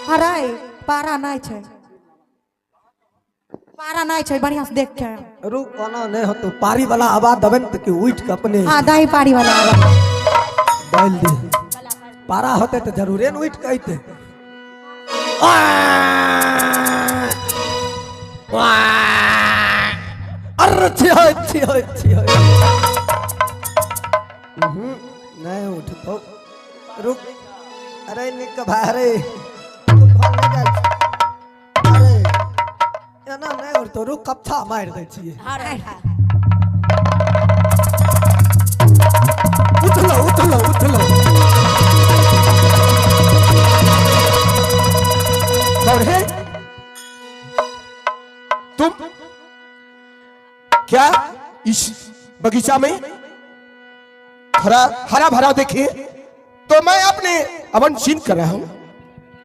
हराय पारा नहीं छे, पारा नहीं छे, बढ़िया से देख के रुक कोना नहीं हो तो पारी वाला आवाज दबन त कि उठ के अपने हाँ दाई पारी वाला आवाज डाल दे। पारा होते तो जरूरे न उठ के आते। अरे छी नहीं उठ तो रुक। अरे निक भारे अरे एना नहीं उठ तो रुक कपछा मार दे छिए। उठलो उठलो उठलो कौन है तुम? क्या इस बगीचा में हरा हरा भरा देखे तो मैं अपने अवन छीन कर रहा हूं।